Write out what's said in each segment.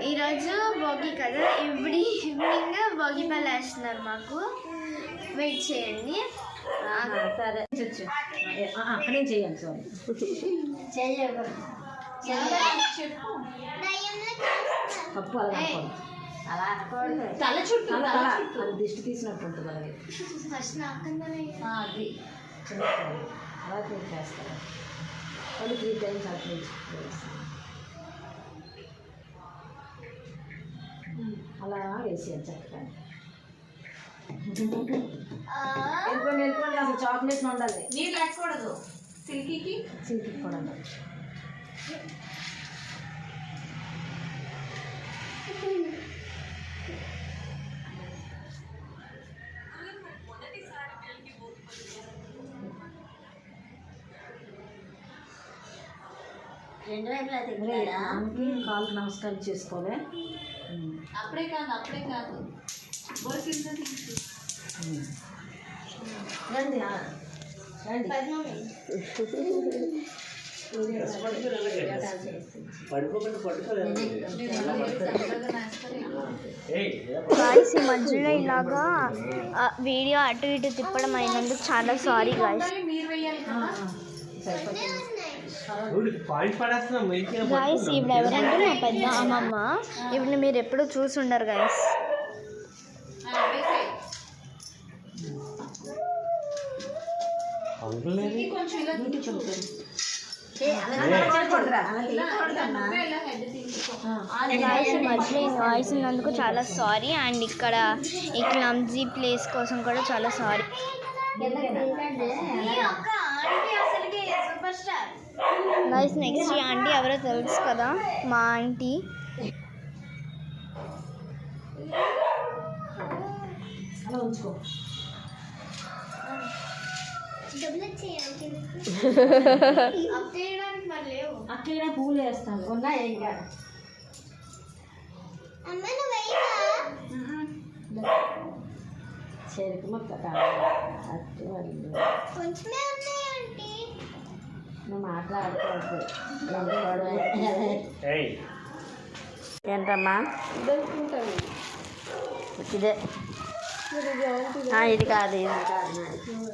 ఈరోజు భోగి కదా, ఈవినింగ్ భోగి పళ్ళు వేస్తున్నారు మాకు. వెయిట్ చేయండి. సరే అక్కడే చేయండి. పప్పు అలా తల చుట్టూ అది దిష్టి తీసినట్టు ఉంటుంది. అలాగే అది చిన్న అలా చేస్తారు. వాళ్ళు 3 times అట్లా అలా వేసేయాలి చక్కగా. వెళ్ళిపోండి అసలు చాక్లెట్స్ ఉండాలి. నీళ్ళు పెట్టకూడదు. సిల్కీకి కూడా ఉండాలి. కాళ్ళకి నమస్కారం చేసుకోవాలి. అప్పుడే కాదు రండి గాయస్, ఈ మధ్యలో ఇలాగా వీడియో అటు ఇటు తిప్పడం అయినందుకు చాలా సారీ గాయస్. గాయస్, ఇప్పుడు ఎవరంటే మా పెద్ద అమ్మమ్మ. ఇప్పుడు మీరు ఎప్పుడు చూసి ఉండరు గాయస్. మధ్యలో వాయిస్ ఉన్నందుకు చాలా సారీ. అండ్ ఇక్కడ ఈ క్లమ్జీ ప్లేస్ కోసం కూడా చాలా సారీ. గైస్, నెక్స్ట్ ఆంటీ ఎవరో తెలుసు కదా, మా ఆంటీ. అక్కడ పూలు వేస్తాను. ఉన్నాయి ఇంకా చెరుకు మొక్క నువ్వు మాట్లాడుకోవచ్చు. ఏంటమ్మా ఇదే? ఇది కాదు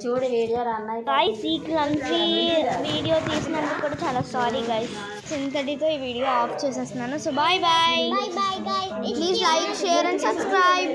చూడు వీడియో అన్నాయి. గాయస్, ఈ క్లమ్జీ వీడియో తీసినందుకు కూడా చాలా సారీ గాయస్. ఇంతటితో ఈ వీడియో ఆఫ్ చేసేస్తున్నాను. So bye bye. Please like, share and subscribe.